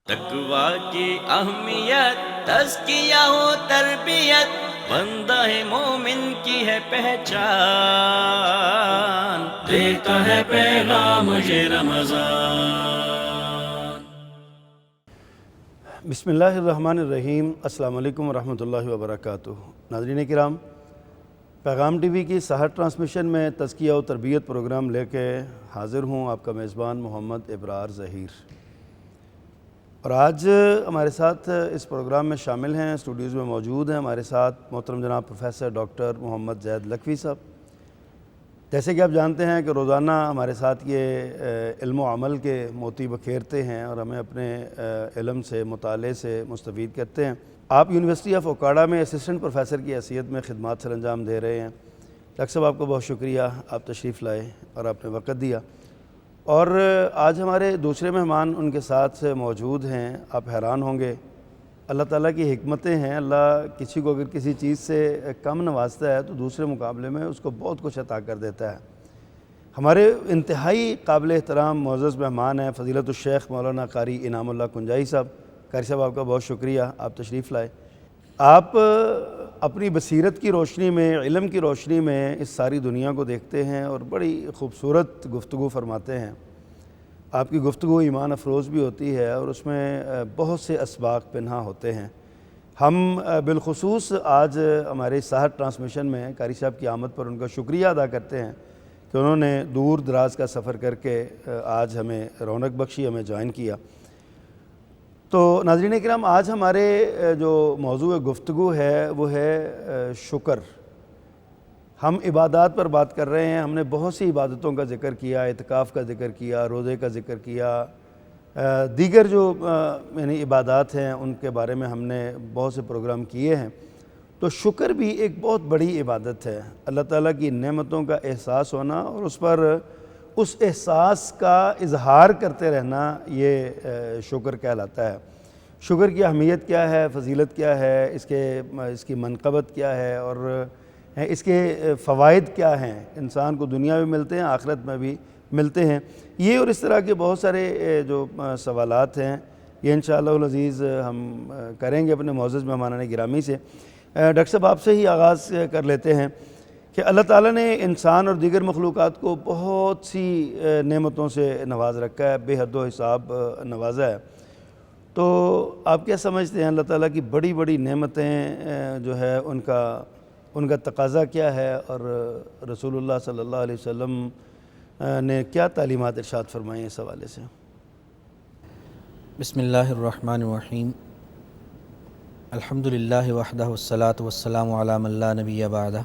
تقوی کی اہمیت تزکیہ و تربیت بندہ مومن کی ہے پہچان، دیتا ہے پیغام یہ رمضان۔ بسم اللہ الرحمن الرحیم۔ السلام علیکم ورحمۃ اللہ وبرکاتہ۔ ناظرین کرام، پیغام ٹی وی کی سحر ٹرانسمیشن میں تزکیہ و تربیت پروگرام لے کے حاضر ہوں، آپ کا میزبان محمد ابرار ظہیر۔ اور آج ہمارے ساتھ اس پروگرام میں شامل ہیں، اسٹوڈیوز میں موجود ہیں ہمارے ساتھ محترم جناب پروفیسر ڈاکٹر محمد زید لکھوی صاحب۔ جیسے کہ آپ جانتے ہیں کہ روزانہ ہمارے ساتھ یہ علم و عمل کے موتی بکھیرتے ہیں اور ہمیں اپنے علم سے، مطالعے سے مستفید کرتے ہیں۔ آپ یونیورسٹی آف اوکاڑا میں اسسٹنٹ پروفیسر کی حیثیت میں خدمات سر انجام دے رہے ہیں۔ ڈاکٹر صاحب، آپ کو بہت شکریہ، آپ تشریف لائے اور آپ نے وقت دیا۔ اور آج ہمارے دوسرے مہمان ان کے ساتھ موجود ہیں۔ آپ حیران ہوں گے، اللہ تعالیٰ کی حکمتیں ہیں۔ اللہ کسی کو اگر کسی چیز سے کم نوازتا ہے تو دوسرے مقابلے میں اس کو بہت کچھ عطا کر دیتا ہے۔ ہمارے انتہائی قابل احترام معزز مہمان ہیں فضیلت الشیخ مولانا قاری انعام اللہ کنجائی صاحب۔ قاری صاحب، آپ کا بہت شکریہ، آپ تشریف لائے۔ آپ اپنی بصیرت کی روشنی میں، علم کی روشنی میں اس ساری دنیا کو دیکھتے ہیں اور بڑی خوبصورت گفتگو فرماتے ہیں۔ آپ کی گفتگو ایمان افروز بھی ہوتی ہے اور اس میں بہت سے اسباق پنہاں ہوتے ہیں۔ ہم بالخصوص آج ہمارے سحر ٹرانسمیشن میں قاری صاحب کی آمد پر ان کا شکریہ ادا کرتے ہیں کہ انہوں نے دور دراز کا سفر کر کے آج ہمیں رونق بخشی، ہمیں جوائن کیا۔ تو ناظرین کرام، آج ہمارے جو موضوع گفتگو ہے وہ ہے شکر۔ ہم عبادات پر بات کر رہے ہیں۔ ہم نے بہت سی عبادتوں کا ذکر کیا، اعتکاف کا ذکر کیا، روزے کا ذکر کیا، دیگر جو یعنی عبادات ہیں ان کے بارے میں ہم نے بہت سے پروگرام کیے ہیں۔ تو شکر بھی ایک بہت بڑی عبادت ہے۔ اللہ تعالیٰ کی نعمتوں کا احساس ہونا اور اس پر اس احساس کا اظہار کرتے رہنا، یہ شکر کہلاتا ہے۔ شکر کی اہمیت کیا ہے، فضیلت کیا ہے، اس کی منقبت کیا ہے اور اس کے فوائد کیا ہیں، انسان کو دنیا میں ملتے ہیں، آخرت میں بھی ملتے ہیں، یہ اور اس طرح کے بہت سارے جو سوالات ہیں یہ انشاءاللہ العزیز ہم کریں گے اپنے معزز مہمانان گرامی سے۔ ڈاکٹر صاحب، آپ سے ہی آغاز کر لیتے ہیں کہ اللہ تعالیٰ نے انسان اور دیگر مخلوقات کو بہت سی نعمتوں سے نواز رکھا ہے، بے حد و حساب نوازا ہے۔ تو آپ کیا سمجھتے ہیں اللہ تعالیٰ کی بڑی بڑی نعمتیں جو ہے ان کا تقاضا کیا ہے اور رسول اللہ صلی اللہ علیہ وسلم نے کیا تعلیمات ارشاد فرمائی اس حوالے سے؟ بسم اللہ الرحمن الرحیم۔ الحمدللہ وحدہ والصلاة والسلام علی من لا نبی بعدہ،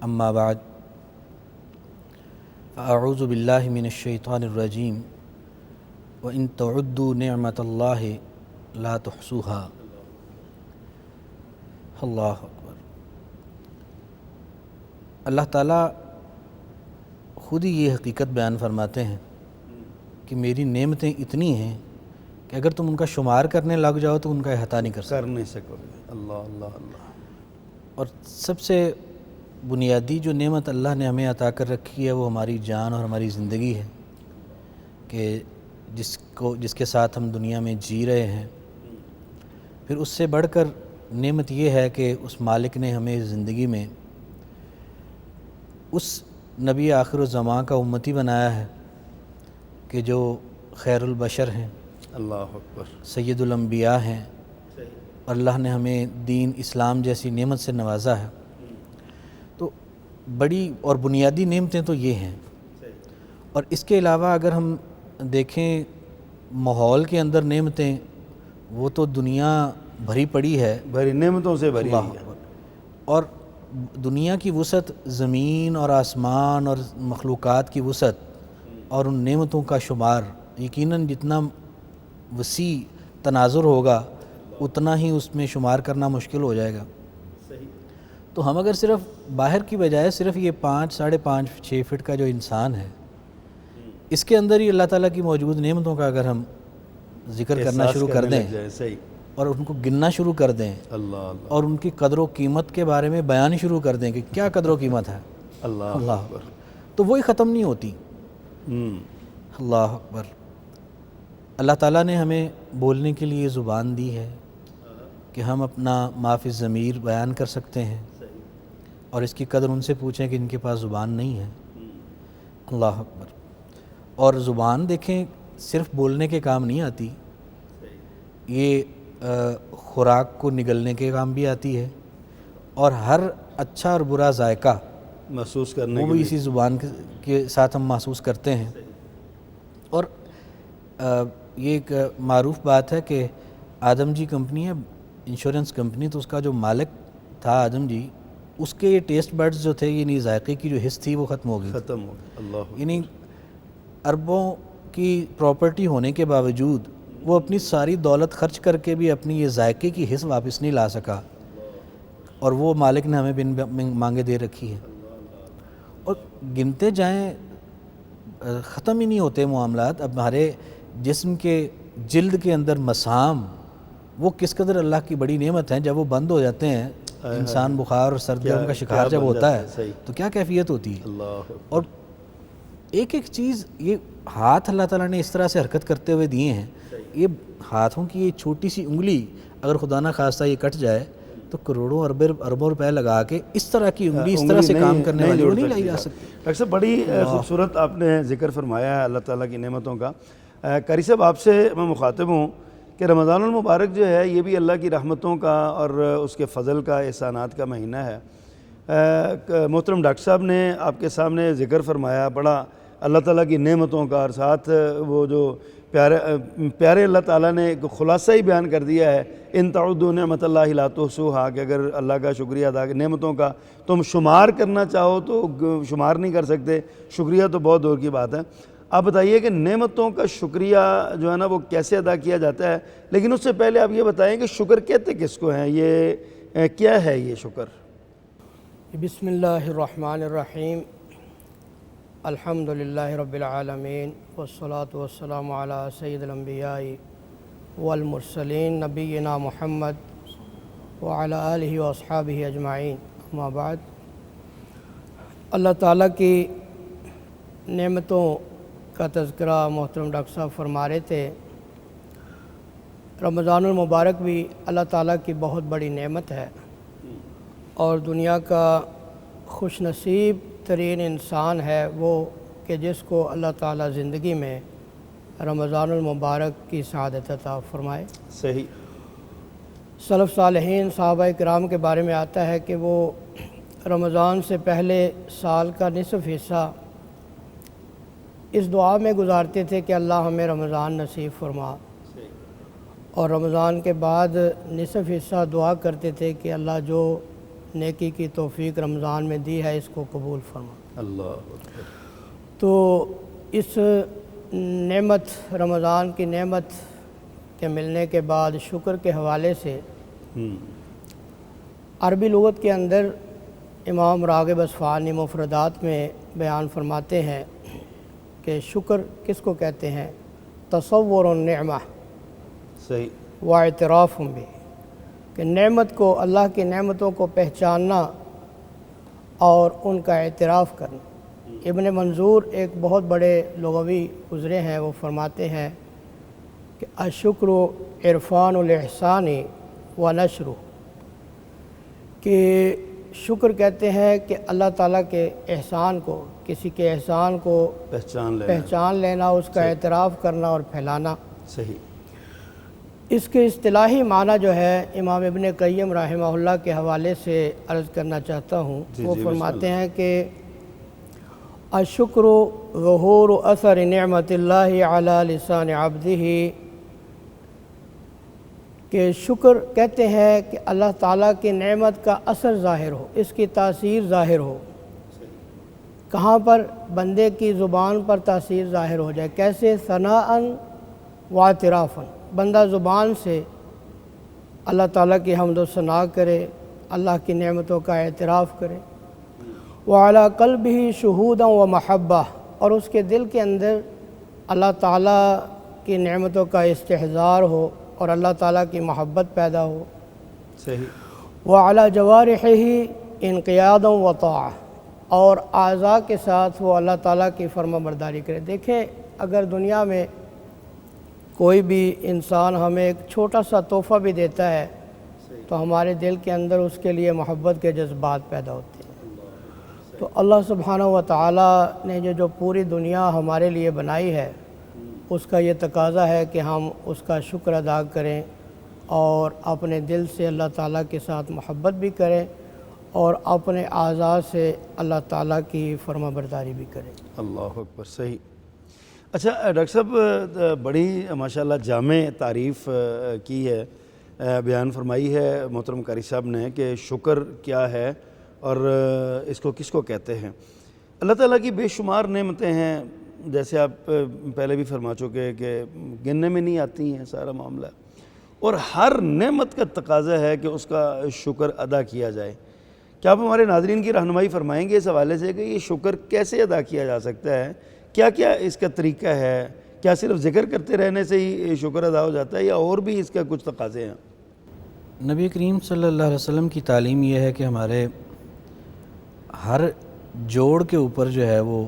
اما بعد فاعوذ باللہ من الشیطان الرجیم وَإِن تَعُدُّوا نِعْمَةَ اللَّهِ لَا تُحْصُوهَا۔ اللہ اکبر۔ اللہ تعالیٰ خود ہی یہ حقیقت بیان فرماتے ہیں کہ میری نعمتیں اتنی ہیں کہ اگر تم ان کا شمار کرنے لگ جاؤ تو ان کا احاطہ نہیں کر سکو گے۔ اللہ اللہ اللہ۔ اور سب سے بنیادی جو نعمت اللہ نے ہمیں عطا کر رکھی ہے وہ ہماری جان اور ہماری زندگی ہے کہ جس کے ساتھ ہم دنیا میں جی رہے ہیں۔ پھر اس سے بڑھ کر نعمت یہ ہے کہ اس مالک نے ہمیں زندگی میں اس نبی آخر الزمان کا امتی بنایا ہے کہ جو خیر البشر ہیں، اللہ اکبر، سید الانبیاء ہیں، اور اللہ نے ہمیں دین اسلام جیسی نعمت سے نوازا ہے۔ تو بڑی اور بنیادی نعمتیں تو یہ ہیں۔ اور اس کے علاوہ اگر ہم دیکھیں ماحول کے اندر نعمتیں، وہ تو دنیا بھری پڑی ہے، بھری نعمتوں سے بھری اللہ ہے۔ اور دنیا کی وسعت، زمین اور آسمان اور مخلوقات کی وسعت اور ان نعمتوں کا شمار یقیناً جتنا وسیع تناظر ہوگا اتنا ہی اس میں شمار کرنا مشکل ہو جائے گا۔ تو ہم اگر صرف باہر کی بجائے صرف یہ 5، 5.5، 6 فٹ کا جو انسان ہے، اس کے اندر ہی اللہ تعالیٰ کی موجود نعمتوں کا اگر ہم ذکر کرنا شروع کر دیں اور ان کو گننا شروع کر دیں اور ان کی قدر و قیمت کے بارے میں بیان شروع کر دیں کہ کیا قدر و قیمت ہے، اللہ اکبر، تو وہی ختم نہیں ہوتی۔ اللہ اکبر۔ اللہ تعالیٰ نے ہمیں بولنے کے لیے زبان دی ہے کہ ہم اپنا ما فی الضمیر بیان کر سکتے ہیں، اور اس کی قدر ان سے پوچھیں کہ ان کے پاس زبان نہیں ہے۔ اللہ اکبر۔ اور زبان دیکھیں صرف بولنے کے کام نہیں آتی، یہ خوراک کو نگلنے کے کام بھی آتی ہے، اور ہر اچھا اور برا ذائقہ محسوس کرنے وہ بھی اسی زبان کے ساتھ ہم محسوس کرتے ہیں۔ اور یہ ایک معروف بات ہے کہ آدم جی کمپنی ہے انشورنس کمپنی، تو اس کا جو مالک تھا آدم جی، اس کے یہ ٹیسٹ برڈز جو تھے، یعنی ذائقے کی جو حس تھی وہ ختم ہو گئی، ختم ہو گیا۔ اللہ، یعنی اربوں کی پراپرٹی ہونے کے باوجود وہ اپنی ساری دولت خرچ کر کے بھی اپنی یہ ذائقے کی حس واپس نہیں لا سکا، اور وہ مالک نے ہمیں بن مانگے دے رکھی ہے۔ اور گنتے جائیں ختم ہی نہیں ہوتے معاملات۔ اب ہمارے جسم کے جلد کے اندر مسام، وہ کس قدر اللہ کی بڑی نعمت ہیں، جب وہ بند ہو جاتے ہیں، انسان بخار اور سردی کا شکار جب ہوتا ہے تو کیا کیفیت ہوتی ہے۔ اللہ، اور ایک ایک چیز، یہ ہاتھ اللہ تعالیٰ نے اس طرح سے حرکت کرتے ہوئے دیے ہیں، یہ ہاتھوں کی یہ چھوٹی سی انگلی اگر خدا نہ خواستہ یہ کٹ جائے تو کروڑوں اربوں روپے لگا کے اس طرح کی انگلی اس طرح سے کام کرنے والی وہ نہیں لائی جا سکتی۔ ڈاکٹر صاحب بڑی خوبصورت آپ نے ذکر فرمایا ہے اللہ تعالیٰ کی نعمتوں کا۔ قاری صاحب آپ سے میں مخاطب ہوں کہ رمضان المبارک جو ہے یہ بھی اللہ کی رحمتوں کا اور اس کے فضل کا، احسانات کا مہینہ ہے۔ محترم ڈاکٹر صاحب نے آپ کے سامنے ذکر فرمایا بڑا اللہ تعالیٰ کی نعمتوں کا، اور ساتھ وہ جو پیارے اللہ تعالیٰ نے ایک خلاصہ ہی بیان کر دیا ہے، ان تعدوا نعمت اللہ لا تحصوها، کہ اگر اللہ کا شکریہ ادا نعمتوں کا تم شمار کرنا چاہو تو شمار نہیں کر سکتے، شکریہ تو بہت دور کی بات ہے۔ آپ بتائیے کہ نعمتوں کا شکریہ جو ہے نا وہ کیسے ادا کیا جاتا ہے، لیکن اس سے پہلے آپ یہ بتائیں کہ شکر کہتے کس کو ہیں، یہ کیا ہے یہ شکر؟ بسم اللہ الرحمن الرحیم، الحمد للہ رب العالمین، والصلاة والسلام علی سید الانبیاء والمرسلین نبینا محمد وعلی آلہ واصحابہ اجمعین، اما بعد۔ اللہ تعالیٰ کی نعمتوں کا تذکرہ محترم ڈاکٹر صاحب فرما رہے تھے۔ رمضان المبارک بھی اللہ تعالیٰ کی بہت بڑی نعمت ہے، اور دنیا کا خوش نصیب ترین انسان ہے وہ کہ جس کو اللہ تعالیٰ زندگی میں رمضان المبارک کی سعادت عطا فرمائے۔ صحیح۔ سلف صالحین صحابہ کرام کے بارے میں آتا ہے کہ وہ رمضان سے پہلے سال کا نصف حصہ اس دعا میں گزارتے تھے کہ اللہ ہمیں رمضان نصیب فرما، اور رمضان کے بعد نصف حصہ دعا کرتے تھے کہ اللہ جو نیکی کی توفیق رمضان میں دی ہے اس کو قبول فرما۔ اللہ، تو اس نعمت، رمضان کی نعمت کے ملنے کے بعد شکر کے حوالے سے عربی لغت کے اندر امام راغب اصفہانی مفردات میں بیان فرماتے ہیں کہ شکر کس کو کہتے ہیں؟ تصور النعمہ صحیح، و اعتراف بھی، کہ نعمت کو، اللہ کی نعمتوں کو پہچاننا اور ان کا اعتراف کرنا۔ ابن منظور ایک بہت بڑے لغوی گزرے ہیں، وہ فرماتے ہیں کہ الشکر عرفان الاحسان و نشر، کہ شکر کہتے ہیں کہ اللہ تعالیٰ کے احسان کو، کسی کے احسان کو پہچان لینا، اس کا اعتراف کرنا اور پھیلانا۔ صحیح۔ اس کے اصطلاحی معنی جو ہے امام ابن قیم رحمہ اللہ کے حوالے سے عرض کرنا چاہتا ہوں۔ وہ فرماتے ہیں کہ الشکر ظہور اثر نعمت اللہ علی لسان عبدہ، کہ شکر کہتے ہیں کہ اللہ تعالیٰ کی نعمت کا اثر ظاہر ہو، اس کی تاثیر ظاہر ہو۔ کہاں پر؟ بندے کی زبان پر تاثیر ظاہر ہو جائے۔ کیسے؟ ثناءً و اعترافاً، بندہ زبان سے اللہ تعالیٰ کی حمد و ثنا کرے، اللہ کی نعمتوں کا اعتراف کرے۔ وعلی قلبہ شہودا و محبہ، اور اس کے دل کے اندر اللہ تعالیٰ کی نعمتوں کا استحضار ہو اور اللہ تعالیٰ کی محبت پیدا ہو۔ صحیح۔ وعلی جوارحہ انقیادا و طاعہ، اور اعضاء کے ساتھ وہ اللہ تعالیٰ کی فرما برداری کرے۔ دیکھیں، اگر دنیا میں کوئی بھی انسان ہمیں ایک چھوٹا سا تحفہ بھی دیتا ہے تو ہمارے دل کے اندر اس کے لیے محبت کے جذبات پیدا ہوتے ہیں۔ تو اللہ سبحانہ و تعالی نے جو پوری دنیا ہمارے لیے بنائی ہے اس کا یہ تقاضا ہے کہ ہم اس کا شکر ادا کریں اور اپنے دل سے اللہ تعالیٰ کے ساتھ محبت بھی کریں اور اپنے اعضاء سے اللہ تعالیٰ کی فرما برداری بھی کریں۔ اللہ اکبر، صحیح۔ اچھا ڈاکٹر صاحب، بڑی ماشاءاللہ جامع تعریف کی ہے، بیان فرمائی ہے محترم قاری صاحب نے کہ شکر کیا ہے اور اس کو کس کو کہتے ہیں۔ اللہ تعالیٰ کی بے شمار نعمتیں ہیں، جیسے آپ پہلے بھی فرما چکے کہ گننے میں نہیں آتی ہیں سارا معاملہ، اور ہر نعمت کا تقاضا ہے کہ اس کا شکر ادا کیا جائے۔ کیا آپ ہمارے ناظرین کی رہنمائی فرمائیں گے اس حوالے سے کہ یہ شکر کیسے ادا کیا جا سکتا ہے؟ کیا کیا اس کا طریقہ ہے؟ کیا صرف ذکر کرتے رہنے سے ہی شکر ادا ہو جاتا ہے یا اور بھی اس کا کچھ تقاضے ہیں؟ نبی کریم صلی اللہ علیہ وسلم کی تعلیم یہ ہے کہ ہمارے ہر جوڑ کے اوپر جو ہے وہ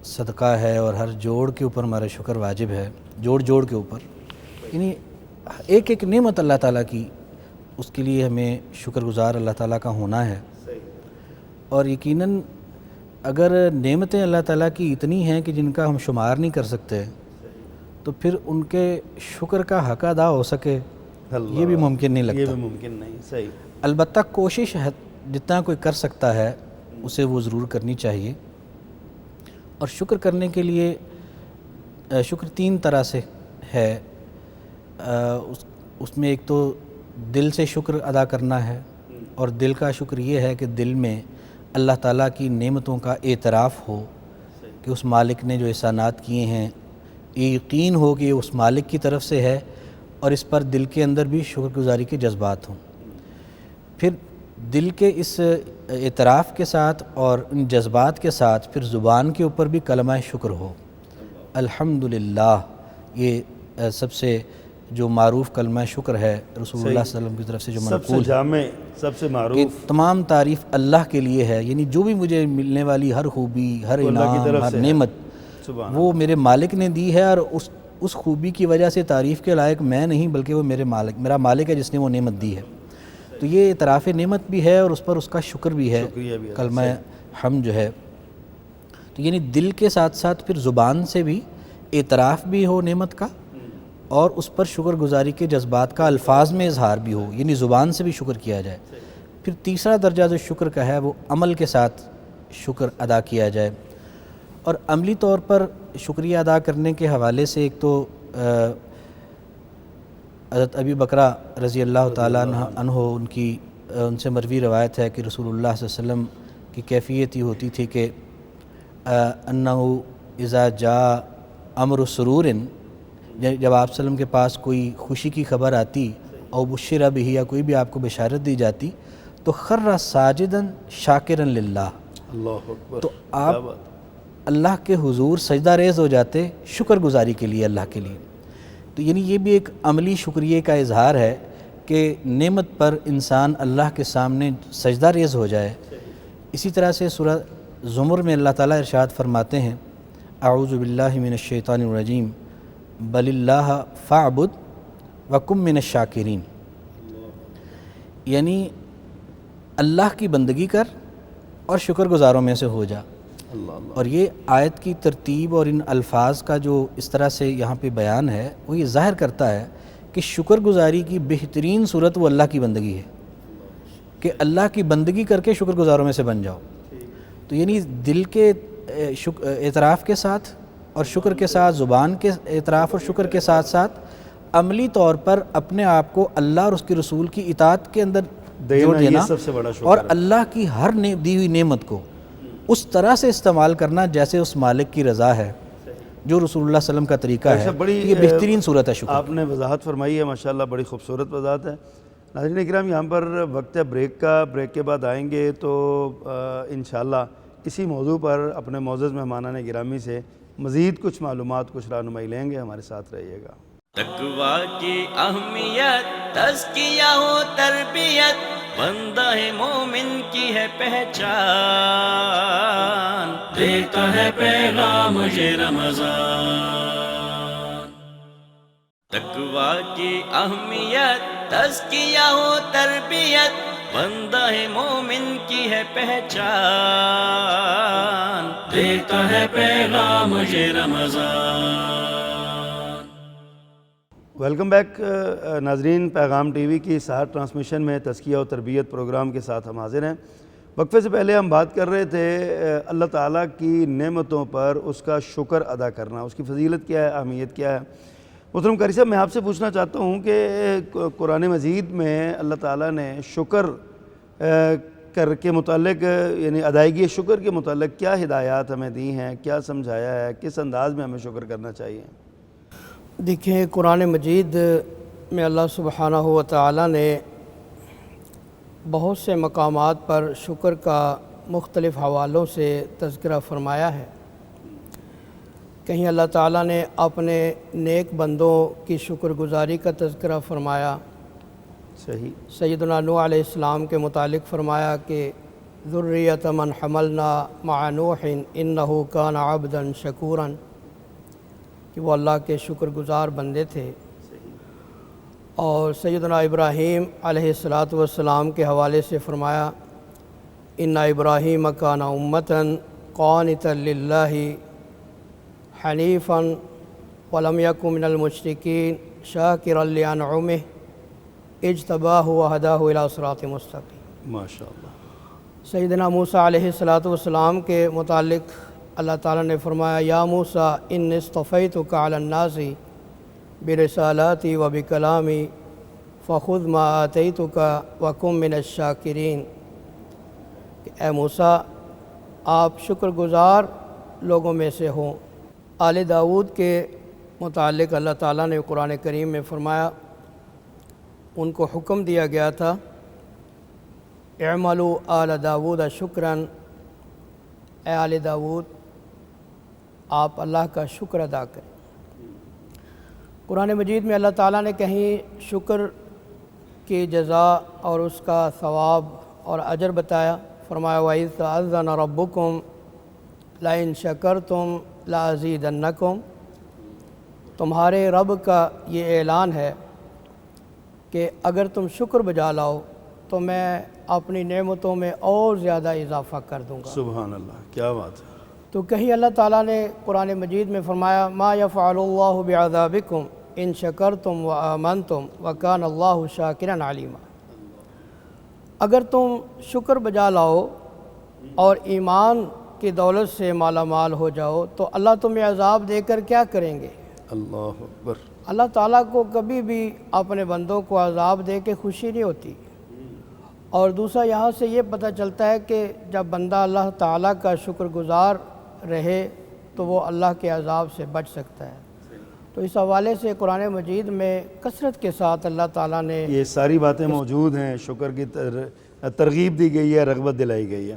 صدقہ ہے اور ہر جوڑ کے اوپر ہمارا شکر واجب ہے، جوڑ جوڑ کے اوپر، یعنی ایک ایک نعمت اللہ تعالیٰ کی، اس کے لیے ہمیں شکر گزار اللہ تعالیٰ کا ہونا ہے۔ اور یقیناً اگر نعمتیں اللہ تعالیٰ کی اتنی ہیں کہ جن کا ہم شمار نہیں کر سکتے تو پھر ان کے شکر کا حق ادا ہو سکے یہ بھی ممکن نہیں لگتا۔ یہ بھی ممکن نہیں، صحیح۔ البتہ کوشش جتنا کوئی کر سکتا ہے اسے وہ ضرور کرنی چاہیے۔ اور شکر کرنے کے لیے شکر تین طرح سے ہے، اس میں ایک تو دل سے شکر ادا کرنا ہے، اور دل کا شکر یہ ہے کہ دل میں اللہ تعالیٰ کی نعمتوں کا اعتراف ہو کہ اس مالک نے جو احسانات کیے ہیں یہ یقین ہو کہ یہ اس مالک کی طرف سے ہے، اور اس پر دل کے اندر بھی شکر گزاری کے جذبات ہوں۔ پھر دل کے اس اعتراف کے ساتھ اور ان جذبات کے ساتھ پھر زبان کے اوپر بھی کلمہ شکر ہو، الحمدللہ، یہ سب سے جو معروف کلمہ شکر ہے رسول اللہ صلی اللہ علیہ وسلم کی طرف سے جو سب سے منقول جامع، سب سے کہ معروف، تمام تعریف اللہ کے لیے ہے، یعنی جو بھی مجھے ملنے والی ہر خوبی، ہر وہ اللہ کی انعام، طرف ہر سے ہے۔ نعمت سبحان وہ میرے مالک نے دی ہے، اور اس خوبی کی وجہ سے تعریف کے لائق میں نہیں بلکہ وہ میرا مالک ہے جس نے وہ نعمت دی ہے۔ تو یہ اعتراف نعمت بھی ہے اور اس پر اس کا شکر بھی ہے، شکریہ بھی ہے، کلمہ حمد جو ہے۔ تو یعنی دل کے ساتھ ساتھ پھر زبان سے بھی اعتراف بھی ہو نعمت کا، اور اس پر شکر گزاری کے جذبات کا الفاظ میں اظہار بھی ہو، یعنی زبان سے بھی شکر کیا جائے۔ پھر تیسرا درجہ جو شکر کا ہے وہ عمل کے ساتھ شکر ادا کیا جائے۔ اور عملی طور پر شکریہ ادا کرنے کے حوالے سے ایک تو حضرت ابی بکرہ رضی اللہ تعالیٰ عنہ ان سے مروی روایت ہے کہ رسول اللہ صلی اللہ علیہ وسلم کی کیفیت یہ ہوتی تھی کہ انہ اذا جاء امر سرور، جب آپ صلی اللہ علیہ وسلم کے پاس کوئی خوشی کی خبر آتی او بشر بہ، یا کوئی بھی آپ کو بشارت دی جاتی، تو خر ساجدا شاکرا للہ، اللہ اکبر، تو آپ اللہ کے حضور سجدہ ریز ہو جاتے شکر گزاری کے لیے اللہ کے لیے۔ تو یعنی یہ بھی ایک عملی شکریہ کا اظہار ہے کہ نعمت پر انسان اللہ کے سامنے سجدہ ریز ہو جائے۔ اسی طرح سے سورہ زمر میں اللہ تعالیٰ ارشاد فرماتے ہیں، اعوذ باللہ من الشیطان الرجیم بل اللہ فاعبد وکم من الشاکرین، یعنی اللہ کی بندگی کر اور شکر گزاروں میں سے ہو جا۔ اور یہ آیت کی ترتیب اور ان الفاظ کا جو اس طرح سے یہاں پہ بیان ہے وہ یہ ظاہر کرتا ہے کہ شکر گزاری کی بہترین صورت وہ اللہ کی بندگی ہے، کہ اللہ کی بندگی کر کے شکر گزاروں میں سے بن جاؤ۔ تو یعنی دل کے اعتراف کے ساتھ اور شکر کے ساتھ، زبان کے اعتراف اور شکر کے ساتھ ساتھ عملی طور پر اپنے آپ کو اللہ اور اس کے رسول کی اطاعت کے اندر جوڑ یہ دینا، سب سے بڑا شکر اور ہے۔ اللہ کی ہر دی ہوئی نعمت کو اس طرح سے استعمال کرنا جیسے اس مالک کی رضا ہے، جو رسول اللہ صلی اللہ علیہ وسلم کا طریقہ ہے۔ یہ بہترین صورت ہے شکر۔ آپ نے وضاحت فرمائی ہے، ماشاءاللہ بڑی خوبصورت وضاحت ہے۔ ناظرین کرام، یہاں پر وقت ہے بریک کا، بریک کے بعد آئیں گے تو انشاءاللہ اسی موضوع پر اپنے معزز مہمانان گرامی سے مزید کچھ معلومات، کچھ رہنمائی لیں گے، ہمارے ساتھ رہیے گا۔ تقویٰ کی اہمیت، تزکیہ و تربیت، بندہ مومن کی ہے پہچان، دیتا ہے پیغام یہ رمضان۔ تقوی کی اہمیت تزکیہ و تربیت بندہ مومن کی ہے پہچان دیتا ہے پیغام یہ رمضان. ویلکم بیک ناظرین، پیغام ٹی وی کی سحر ٹرانسمیشن میں تزکیہ و تربیت پروگرام کے ساتھ ہم حاضر ہیں. وقفے سے پہلے ہم بات کر رہے تھے اللہ تعالیٰ کی نعمتوں پر اس کا شکر ادا کرنا، اس کی فضیلت کیا ہے، اہمیت کیا ہے. محترم قاری صاحب، میں آپ سے پوچھنا چاہتا ہوں کہ قرآن مجید میں اللہ تعالیٰ نے شکر کر کے متعلق، یعنی ادائیگی شکر کے متعلق کیا ہدایات ہمیں دی ہیں، کیا سمجھایا ہے، کس انداز میں ہمیں شکر کرنا چاہیے؟ دیکھیں، قرآن مجید میں اللہ سبحانہ و تعالیٰ نے بہت سے مقامات پر شکر کا مختلف حوالوں سے تذکرہ فرمایا ہے. کہیں اللہ تعالیٰ نے اپنے نیک بندوں کی شکر گزاری کا تذکرہ فرمایا. صحیح. سیدنا نوح علیہ السلام کے متعلق فرمایا کہ ذریۃ من حملنا مع نوح انہ کان عبدا شکورا، کہ وہ اللہ کے شکر گزار بندے تھے. اور سیدنا ابراہیم علیہ السلام کے حوالے سے فرمایا ان ابراہیم کان امۃ قانتا للہ حنیفا ولم یک من المشرکین شاکرا لانعمہ اجتباہ وہداہ الی صراط مستقیم. ماشاءاللہ. سیدنا موسیٰ علیہ السلام کے متعلق اللہ تعالیٰ نے فرمایا یا موسیٰ انی اصطفیتک علی الناس برسالاتی و بکلامی فخذ ما آتیتک وکن من الشاکرین، کہ اے موسیٰ آپ شکر گزار لوگوں میں سے ہوں. آل داود کے متعلق اللہ تعالیٰ نے قرآن کریم میں فرمایا، ان کو حکم دیا گیا تھا اعملوا آل داود شکراً، اے آل داود آپ اللہ کا شکر ادا کریں. قرآن مجید میں اللہ تعالیٰ نے کہیں شکر کی جزا اور اس کا ثواب اور اجر بتایا. فرمایا وَإِذْ تَأَذَّنَ رَبُّكُمْ لَئِن شَكَرْتُمْ لَأَزِيدَنَّكُمْ، تمہارے رب کا یہ اعلان ہے کہ اگر تم شکر بجا لاؤ تو میں اپنی نعمتوں میں اور زیادہ اضافہ کر دوں گا. سبحان اللہ، کیا بات ہے. تو کہیں اللہ تعالیٰ نے قرآن مجید میں فرمایا ما یفعل اللہ بعذابکم ان شکرتم وآمنتم وکان اللہ شاکرا علیما. اگر تم شکر بجا لاؤ اور ایمان کی دولت سے مالا مال ہو جاؤ تو اللہ تمہیں عذاب دے کر کیا کریں گے؟ اللہ اکبر. اللہ تعالیٰ کو کبھی بھی اپنے بندوں کو عذاب دے کے خوشی نہیں ہوتی. اور دوسرا یہاں سے یہ پتہ چلتا ہے کہ جب بندہ اللہ تعالیٰ کا شکر گزار رہے تو وہ اللہ کے عذاب سے بچ سکتا ہے. تو اس حوالے سے قرآن مجید میں کثرت کے ساتھ اللہ تعالیٰ نے یہ ساری باتیں موجود ہیں. شکر کی ترغیب دی گئی ہے، رغبت دلائی گئی ہے.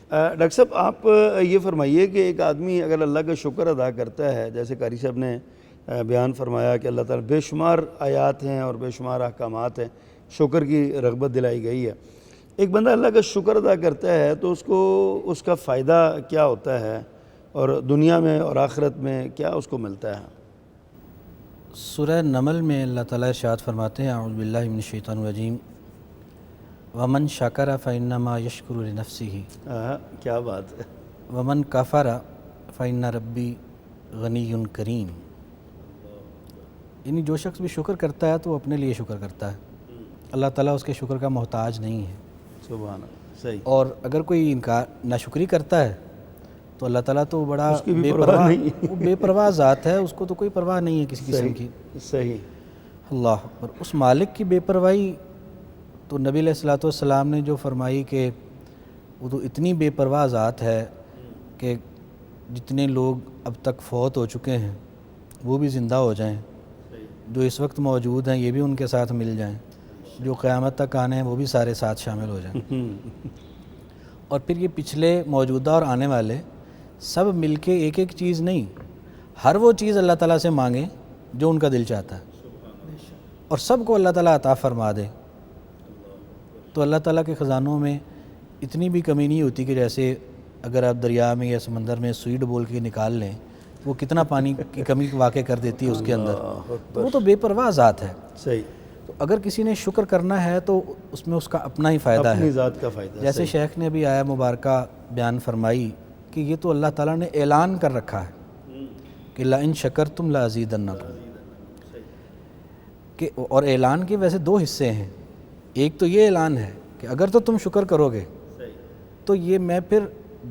ڈاکٹر صاحب آپ یہ فرمائیے کہ ایک آدمی اگر اللہ کا شکر ادا کرتا ہے، جیسے قاری صاحب نے بیان فرمایا کہ اللہ تعالیٰ بے شمار آیات ہیں اور بے شمار احکامات ہیں، شکر کی رغبت دلائی گئی ہے. ایک بندہ اللہ کا شکر ادا کرتا ہے تو اس کو اس کا فائدہ کیا ہوتا ہے اور دنیا میں اور آخرت میں کیا اس کو ملتا ہے؟ سورہ نمل میں اللہ تعالیٰ ارشاد فرماتے ہیں اعوذ باللہ من الشیطان الرجیم ومن شکر فإنما یشکر لنفسہ کیا بات ہے. ومن کفر فإن ربی غنی کریم. یعنی جو شخص بھی شکر کرتا ہے تو وہ اپنے لیے شکر کرتا ہے، اللہ تعالیٰ اس کے شکر کا محتاج نہیں ہے. سبحان اللہ. صحیح. اور اگر کوئی انکار ناشکری کرتا ہے تو اللہ تعالیٰ تو بڑا اس کی بھی پرواہ نہیں. وہ بے پرواہ ذات ہے، اس کو تو کوئی پرواہ نہیں ہے کسی قسم کی. صحیح. اللہ اکبر. اس مالک کی بے پرواہی تو نبی علیہ السلام نے جو فرمائی کہ وہ تو اتنی بے پرواہ ذات ہے کہ جتنے لوگ اب تک فوت ہو چکے ہیں وہ بھی زندہ ہو جائیں، جو اس وقت موجود ہیں یہ بھی ان کے ساتھ مل جائیں، جو قیامت تک آنے ہیں وہ بھی سارے ساتھ شامل ہو جائیں. اور پھر یہ پچھلے موجودہ اور آنے والے سب مل کے ایک ایک چیز نہیں، ہر وہ چیز اللہ تعالیٰ سے مانگیں جو ان کا دل چاہتا ہے اور سب کو اللہ تعالیٰ عطا فرما دے. تو اللہ تعالیٰ کے خزانوں میں اتنی بھی کمی نہیں ہوتی کہ جیسے اگر آپ دریا میں یا سمندر میں سوئی ڈبول کے نکال لیں وہ کتنا پانی کی کمی واقع کر دیتی ہے اس کے اندر. تو وہ تو بے پرواہ ذات ہے. صحیح. تو اگر کسی نے شکر کرنا ہے تو اس میں اس کا اپنا ہی فائدہ ہے, اپنی ذات کا فائدہ. جیسے شیخ نے ابھی آیا مبارکہ بیان فرمائی کہ یہ تو اللہ تعالیٰ نے اعلان کر رکھا ہے کہ لَإِن شَكَرْتُمْ لَأَزِيدَنَّكُمْ, کہ اور اعلان کے ویسے دو حصے ہیں. ایک تو یہ اعلان ہے کہ اگر تو تم شکر کرو گے, تو یہ میں پھر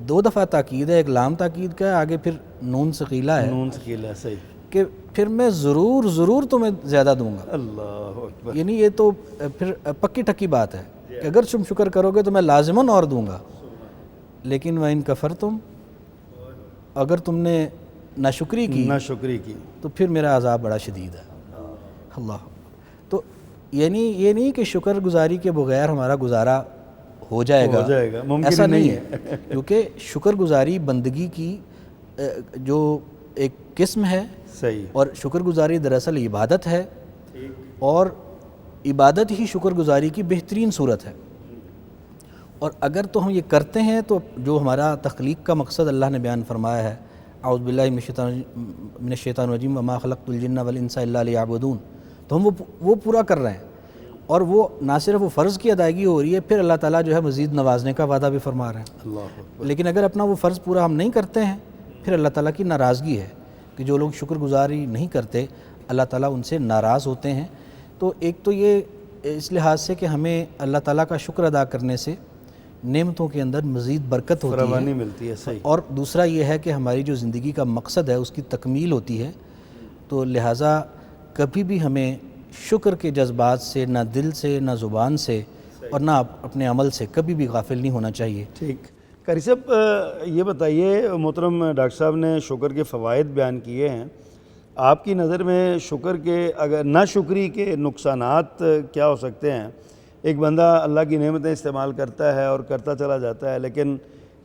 دو دفعہ تاکید ہے, ایک لام تاکید کا ہے, آگے پھر نون ثقیلہ ہے, نون ثقیلہ. صحیح. کہ پھر میں ضرور تمہیں زیادہ دوں گا. اللہ اکبر. یعنی یہ تو پھر پکی ٹکی بات ہے کہ اگر تم شکر کرو گے تو میں لازماً اور دوں گا. لیکن وَإِن كَفَرْتُمْ, اگر تم نے ناشکری کی تو پھر میرا عذاب بڑا شدید ہے. اللہ. تو یعنی یہ نہیں کہ شکر گزاری کے بغیر ہمارا گزارا ہو جائے گا, ایسا نہیں ہے. کیونکہ شکر گزاری بندگی کی جو ایک قسم ہے. صحیح. اور شکر گزاری دراصل عبادت ہے, اور عبادت ہی شکر گزاری کی بہترین صورت ہے. اور اگر تو ہم یہ کرتے ہیں تو جو ہمارا تخلیق کا مقصد اللہ نے بیان فرمایا ہے, اعوذ باللہ من الشیطان الرجیم وما خلقت الجن والانس الا لیعبدون, تو ہم وہ پورا کر رہے ہیں. اور وہ نہ صرف وہ فرض کی ادائیگی ہو رہی ہے, پھر اللہ تعالیٰ جو ہے مزید نوازنے کا وعدہ بھی فرما رہے ہیں. اللہ. لیکن اگر اپنا وہ فرض پورا ہم نہیں کرتے ہیں, پھر اللہ تعالیٰ کی ناراضگی ہے کہ جو لوگ شکر گزاری نہیں کرتے اللہ تعالیٰ ان سے ناراض ہوتے ہیں. تو ایک تو یہ اس لحاظ سے کہ ہمیں اللہ تعالیٰ کا شکر ادا کرنے سے نعمتوں کے اندر مزید برکت ہوتی ہے, فراوانی ملتی ہے. صحیح. اور دوسرا یہ ہے کہ ہماری جو زندگی کا مقصد ہے اس کی تکمیل ہوتی ہے. تو لہٰذا کبھی بھی ہمیں شکر کے جذبات سے, نہ دل سے, نہ زبان سے, اور نہ اپنے عمل سے کبھی بھی غافل نہیں ہونا چاہیے. ٹھیک. قاری صاحب یہ بتائیے, محترم ڈاکٹر صاحب نے شکر کے فوائد بیان کیے ہیں, آپ کی نظر میں شکر کے اگر ناشکری کے نقصانات کیا ہو سکتے ہیں؟ ایک بندہ اللہ کی نعمتیں استعمال کرتا ہے اور کرتا چلا جاتا ہے, لیکن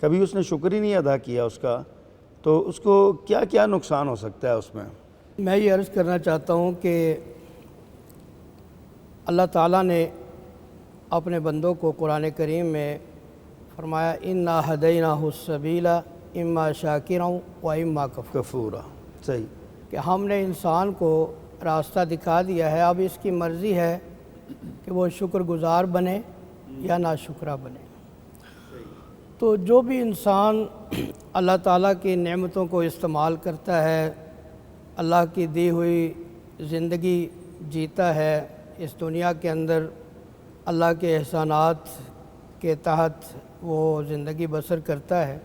کبھی اس نے شکر ہی نہیں ادا کیا اس کا, تو اس کو کیا کیا نقصان ہو سکتا ہے اس میں؟ میں یہ عرض کرنا چاہتا ہوں کہ اللہ تعالیٰ نے اپنے بندوں کو قرآن کریم میں فرمایا اِنَّا هَدَيْنَاهُ السَّبِيلَ اِمَّا شَاكِرًا وَإِمَّا کفورا. صحیح. کہ ہم نے انسان کو راستہ دکھا دیا ہے, اب اس کی مرضی ہے کہ وہ شکر گزار بنے یا ناشکرہ بنے. تو جو بھی انسان اللہ تعالیٰ کی نعمتوں کو استعمال کرتا ہے, اللہ کی دی ہوئی زندگی جیتا ہے, اس دنیا کے اندر اللہ کے احسانات کے تحت وہ زندگی بسر کرتا ہے,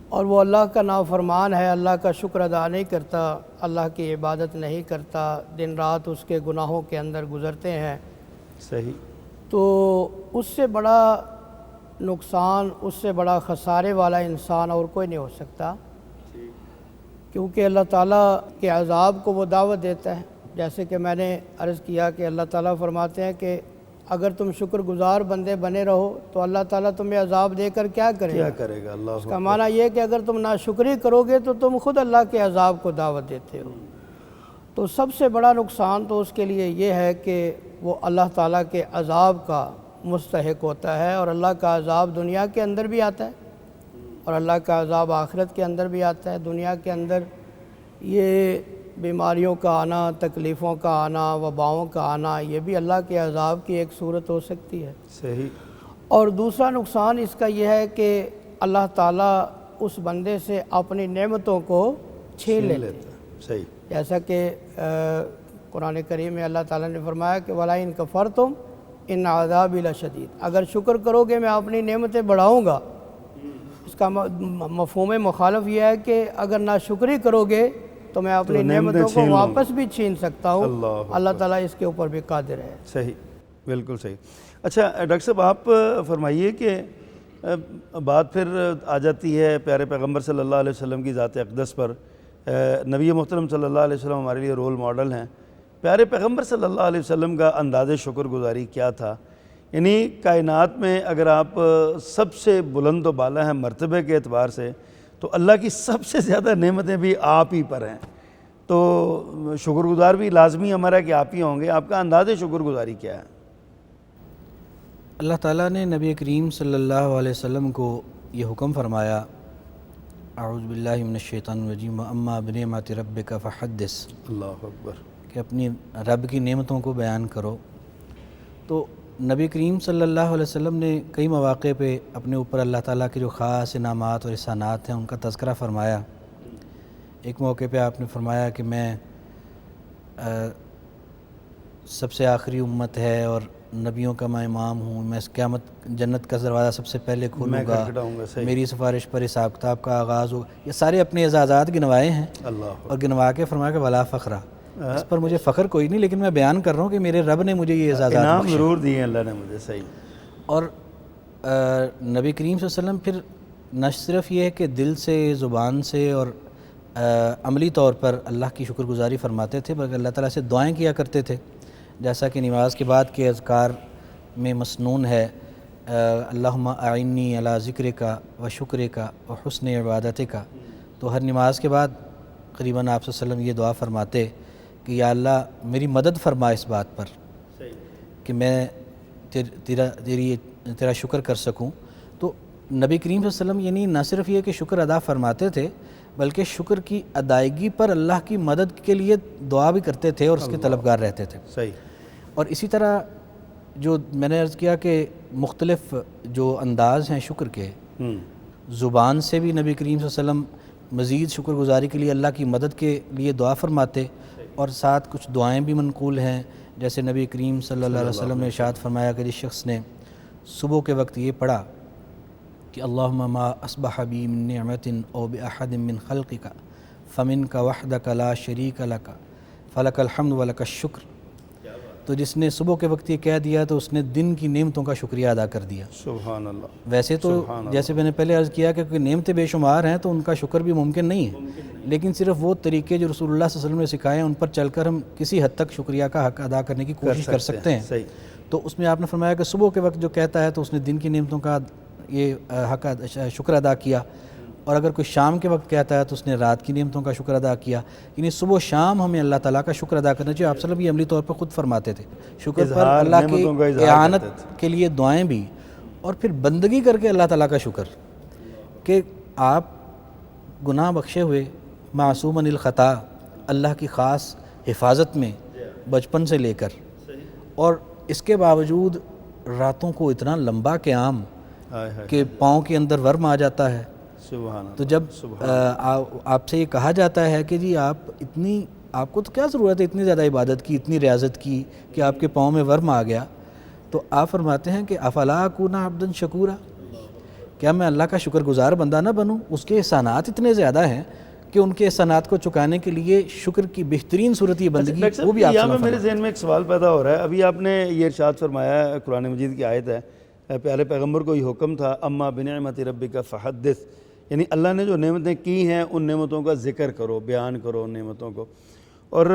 اور وہ اللہ کا نافرمان ہے, اللہ کا شکر ادا نہیں کرتا, اللہ کی عبادت نہیں کرتا, دن رات اس کے گناہوں کے اندر گزرتے ہیں. صحیح. تو اس سے بڑا نقصان, اس سے بڑا خسارے والا انسان اور کوئی نہیں ہو سکتا, کیونکہ اللہ تعالیٰ کے عذاب کو وہ دعوت دیتا ہے. جیسے کہ میں نے عرض کیا کہ اللہ تعالیٰ فرماتے ہیں کہ اگر تم شکر گزار بندے بنے رہو تو اللہ تعالیٰ تمہیں عذاب دے کر کیا کرے گا؟ اللہ. اس کا معنی یہ کہ اگر تم ناشکری کرو گے تو تم خود اللہ کے عذاب کو دعوت دیتے ہو. تو سب سے بڑا نقصان تو اس کے لیے یہ ہے کہ وہ اللہ تعالیٰ کے عذاب کا مستحق ہوتا ہے, اور اللہ کا عذاب دنیا کے اندر بھی آتا ہے اور اللہ کا عذاب آخرت کے اندر بھی آتا ہے. دنیا کے اندر یہ بیماریوں کا آنا, تکلیفوں کا آنا, وباؤں کا آنا, یہ بھی اللہ کے عذاب کی ایک صورت ہو سکتی ہے. صحیح. اور دوسرا نقصان اس کا یہ ہے کہ اللہ تعالیٰ اس بندے سے اپنی نعمتوں کو چھین لیتا ہے. صحیح. جیسا کہ قرآن کریم میں اللہ تعالیٰ نے فرمایا کہ وَلَئِن كَفَرْتُمْ إِنَّ عَذَابِي لَشَدِيدٌ, اگر شکر کرو گے میں اپنی نعمتیں بڑھاؤں گا. اس کا مفہوم مخالف یہ ہے کہ اگر ناشکری کرو گے تو میں اپنی نعمتوں کو واپس بھی چھین سکتا ہوں. اللہ تعالیٰ اس کے اوپر بھی قادر ہے. صحیح. بالکل صحیح. اچھا ڈاکٹر صاحب آپ فرمائیے کہ بات پھر آ جاتی ہے پیارے پیغمبر صلی اللہ علیہ وسلم کی ذات اقدس پر. نبی محترم صلی اللہ علیہ وسلم ہمارے لیے رول ماڈل ہیں. پیارے پیغمبر صلی اللہ علیہ وسلم کا انداز شکر گزاری کیا تھا؟ یعنی کائنات میں اگر آپ سب سے بلند و بالا ہیں مرتبے کے اعتبار سے, تو اللہ کی سب سے زیادہ نعمتیں بھی آپ ہی پر ہیں, تو شکر گزار بھی لازمی ہمارا کہ آپ ہی ہوں گے. آپ کا انداز شکر گزاری کیا ہے؟ اللہ تعالیٰ نے نبی کریم صلی اللہ علیہ وسلم کو یہ حکم فرمایا اعوذ باللہ من الشیطان الرجیم اما بنعمت ربک فحدث، اللہ اکبر، کہ اپنی رب کی نعمتوں کو بیان کرو۔ تو نبی کریم صلی اللہ علیہ وسلم نے کئی مواقع پہ اپنے اوپر اللہ تعالیٰ کے جو خاص انعامات اور احسانات ہیں ان کا تذکرہ فرمایا۔ ایک موقع پہ آپ نے فرمایا کہ میں سب سے آخری امت ہے اور نبیوں کا میں امام ہوں، میں اس قیامت جنت کا دروازہ سب سے پہلے کھولوں میں گا، کھٹکھٹاؤں گا، صحیح، میری سفارش پر حساب کتاب کا آغاز ہو۔ یہ سارے اپنے اعزازات گنوائے ہیں اللہ اور گنوا کے فرمایا کہ ولا فخرا، اس پر مجھے فخر کوئی نہیں، لیکن میں بیان کر رہا ہوں کہ میرے رب نے مجھے یہ اعزازات انعام بخشے۔ ضرور دیے اللہ نے مجھے، صحیح، اور نبی کریم صلی اللہ علیہ وسلم پھر نہ صرف یہ ہے کہ دل سے، زبان سے اور عملی طور پر اللہ کی شکر گزاری فرماتے تھے، بلکہ اللہ تعالیٰ سے دعائیں کیا کرتے تھے، جیسا کہ نماز کے بعد کے اذکار میں مسنون ہے، اللہم اعنی علی ذکرک و شکرک و حسن عبادتک۔ تو ہر نماز کے بعد قریباً آپ صلی اللہ علیہ وسلم یہ دعا فرماتے کہ یا اللہ میری مدد فرما اس بات پر کہ میں تیرا شکر کر سکوں۔ تو نبی کریم صلی اللہ علیہ وسلم یعنی نہ صرف یہ کہ شکر ادا فرماتے تھے بلکہ شکر کی ادائیگی پر اللہ کی مدد کے لیے دعا بھی کرتے تھے اور اس کے طلبگار رہتے تھے۔ صحیح، اور اسی طرح جو میں نے عرض کیا کہ مختلف جو انداز ہیں شکر کے، زبان سے بھی نبی کریم صلی اللہ علیہ وسلم مزید شکر گزاری کے لیے اللہ کی مدد کے لیے دعا فرماتے، اور ساتھ کچھ دعائیں بھی منقول ہیں، جیسے نبی کریم صلی اللہ علیہ وسلم نے ارشاد فرمایا کہ جس شخص نے صبح کے وقت یہ پڑھا کہ اللہم ما اصبح بی من نعمت او باحد من خلقک فمنک وحدک لا شریک لک فلک الحمد ولک الشکر، تو جس نے صبح کے وقت یہ کہہ دیا تو اس نے دن کی نعمتوں کا شکریہ ادا کر دیا۔ سبحان اللہ، ویسے تو جیسے میں نے پہلے عرض کیا کہ نعمتیں بے شمار ہیں تو ان کا شکر بھی ممکن نہیں ہے، لیکن صرف وہ طریقے جو رسول اللہ صلی اللہ علیہ وسلم نے سکھائے ہیں ان پر چل کر ہم کسی حد تک شکریہ کا حق ادا کرنے کی کوشش کر سکتے ہیں۔ صحیح، تو اس میں آپ نے فرمایا کہ صبح کے وقت جو کہتا ہے تو اس نے دن کی نعمتوں کا یہ حق شکر ادا کیا، اور اگر کوئی شام کے وقت کہتا ہے تو اس نے رات کی نعمتوں کا شکر ادا کیا۔ یعنی صبح و شام ہمیں اللہ تعالیٰ کا شکر ادا کرنا چاہیے۔ آپ صلی اللہ علیہ وسلم یہ عملی طور پر خود فرماتے تھے، شکر پر اللہ کی اعانت کے لیے دعائیں بھی، اور پھر بندگی کر کے اللہ تعالیٰ کا شکر کہ آپ گناہ بخشے ہوئے، معصوم عن الخطا، اللہ کی خاص حفاظت میں بچپن سے لے کر، اور اس کے باوجود راتوں کو اتنا لمبا قیام کہ پاؤں کے اندر ورم آ جاتا ہے۔ سبحان اللہ، تو جب آپ سے یہ کہا جاتا ہے کہ جی آپ کو تو کیا ضرورت ہے اتنی زیادہ عبادت کی، اتنی ریاضت کی کہ آپ کے پاؤں میں ورم آ گیا، تو آپ فرماتے ہیں کہ افلا اکون عبدا شکورا، کیا میں اللہ کا شکر گزار بندہ نہ بنوں؟ اس کے احسانات اتنے زیادہ ہیں کہ ان کے احسانات کو چکانے کے لیے شکر کی بہترین صورت یہ بندگی، وہ بھی آپ یہاں میں میرے ذہن میں ایک سوال پیدا ہو رہا ہے۔ ابھی آپ نے یہ ارشاد فرمایا ہے، قرآن مجید کی آیت ہے، پیارے پیغمبر کو یہ حکم تھا اما بنعمت ربک فحدث، یعنی اللہ نے جو نعمتیں کی ہیں ان نعمتوں کا ذکر کرو، بیان کرو ان نعمتوں کو۔ اور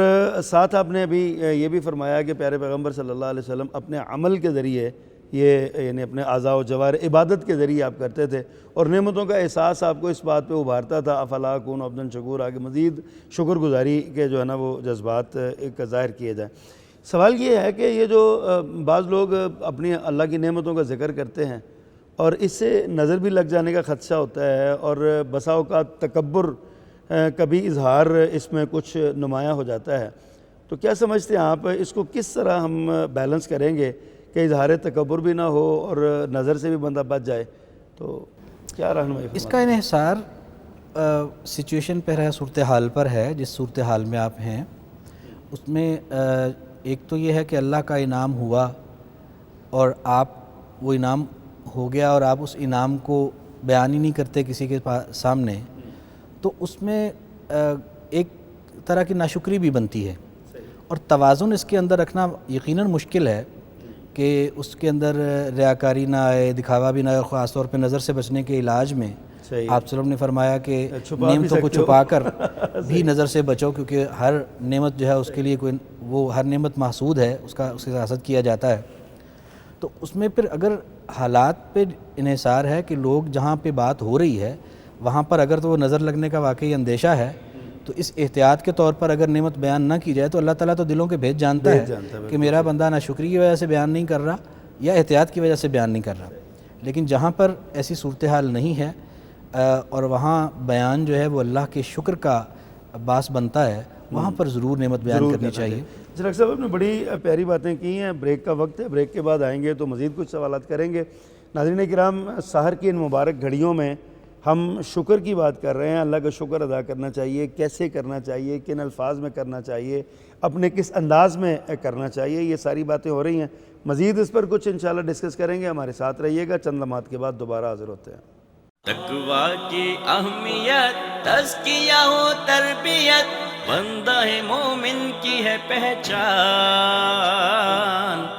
ساتھ آپ نے ابھی یہ بھی فرمایا کہ پیارے پیغمبر صلی اللہ علیہ وسلم اپنے عمل کے ذریعے یہ یعنی اپنے اعضاء و جوارح عبادت کے ذریعے آپ کرتے تھے، اور نعمتوں کا احساس آپ کو اس بات پہ ابھارتا تھا افلا اکون عبدا شکورا، آگے مزید شکر گزاری کے جو ہے نا وہ جذبات کا ظاہر کیے جائیں۔ سوال یہ ہے کہ یہ جو بعض لوگ اپنی اللہ کی نعمتوں کا ذکر کرتے ہیں اور اس سے نظر بھی لگ جانے کا خدشہ ہوتا ہے، اور بسا اوقات تکبر کبھی اظہار اس میں کچھ نمایاں ہو جاتا ہے، تو کیا سمجھتے ہیں آپ اس کو کس طرح ہم بیلنس کریں گے کہ اظہار تکبر بھی نہ ہو اور نظر سے بھی بندہ بچ جائے؟ تو کیا رہنمائی اس کا انحصار سچویشن پر ہے، صورتحال پر ہے، جس صورتحال میں آپ ہیں اس میں ایک تو یہ ہے کہ اللہ کا انعام ہوا اور آپ وہ انعام ہو گیا اور آپ اس انعام کو بیان ہی نہیں کرتے کسی کے سامنے، تو اس میں ایک طرح کی ناشکری بھی بنتی ہے، اور توازن اس کے اندر رکھنا یقیناً مشکل ہے کہ اس کے اندر ریاکاری نہ آئے، دکھاوا بھی نہ آئے، خاص طور پہ نظر سے بچنے کے علاج میں آپ صلی اللہ علیہ وسلم نے فرمایا کہ نعمتوں کو چھپا کر بھی نظر سے بچو، کیونکہ ہر نعمت جو ہے اس کے لیے کوئی وہ ہر نعمت محسود ہے، اس کا حسد کیا جاتا ہے۔ تو اس میں پھر اگر حالات پہ انحصار ہے کہ لوگ جہاں پہ بات ہو رہی ہے وہاں پر اگر تو وہ نظر لگنے کا واقعی اندیشہ ہے تو اس احتیاط کے طور پر اگر نعمت بیان نہ کی جائے تو اللہ تعالیٰ تو دلوں کے بھید جانتا ہے کہ میرا بندہ ناشکری کی وجہ سے بیان نہیں کر رہا یا احتیاط کی وجہ سے بیان نہیں کر رہا۔ لیکن جہاں پر ایسی صورتحال نہیں ہے، اور وہاں بیان جو ہے وہ اللہ کے شکر کا باعث بنتا ہے، وہاں پر ضرور نعمت بیان کرنی چاہیے۔ ڈاکٹر صاحب آپ نے بڑی پیاری باتیں کی ہیں۔ بریک کا وقت ہے، بریک کے بعد آئیں گے تو مزید کچھ سوالات کریں گے۔ ناظرین کرام، سحر کی ان مبارک گھڑیوں میں ہم شکر کی بات کر رہے ہیں۔ اللہ کا شکر ادا کرنا چاہیے، کیسے کرنا چاہیے، کن الفاظ میں کرنا چاہیے، اپنے کس انداز میں کرنا چاہیے، یہ ساری باتیں ہو رہی ہیں۔ مزید اس پر کچھ انشاءاللہ ڈسکس کریں گے، ہمارے ساتھ رہیے گا۔ چند لمحات کے بعد دوبارہ حاضر ہوتے ہیں۔ تقویٰ کی اہمیت، تزکیہ و تربیت، بندہ مومن کی ہے پہچان،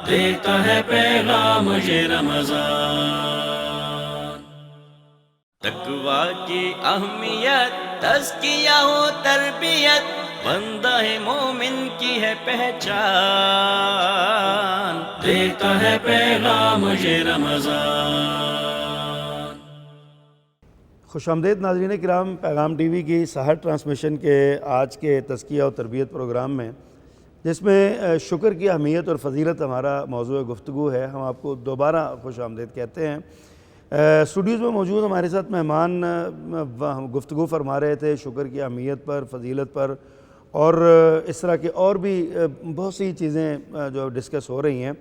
دیتا ہے پیغام یہ رمضان۔ تقویٰ کی اہمیت، تزکیہ و تربیت، بندہ مومن کی ہے پہچان، دیتا ہے پیغام یہ رمضان۔ خوش آمدید ناظرین کرام، پیغام ٹی وی کی سحر ٹرانسمیشن کے آج کے تزکیہ و تربیت پروگرام میں، جس میں شکر کی اہمیت اور فضیلت ہمارا موضوع گفتگو ہے، ہم آپ کو دوبارہ خوش آمدید کہتے ہیں۔ اسٹوڈیوز میں موجود ہمارے ساتھ مہمان گفتگو فرما رہے تھے شکر کی اہمیت پر، فضیلت پر، اور اس طرح کے اور بھی بہت سی چیزیں جو ڈسکس ہو رہی ہیں۔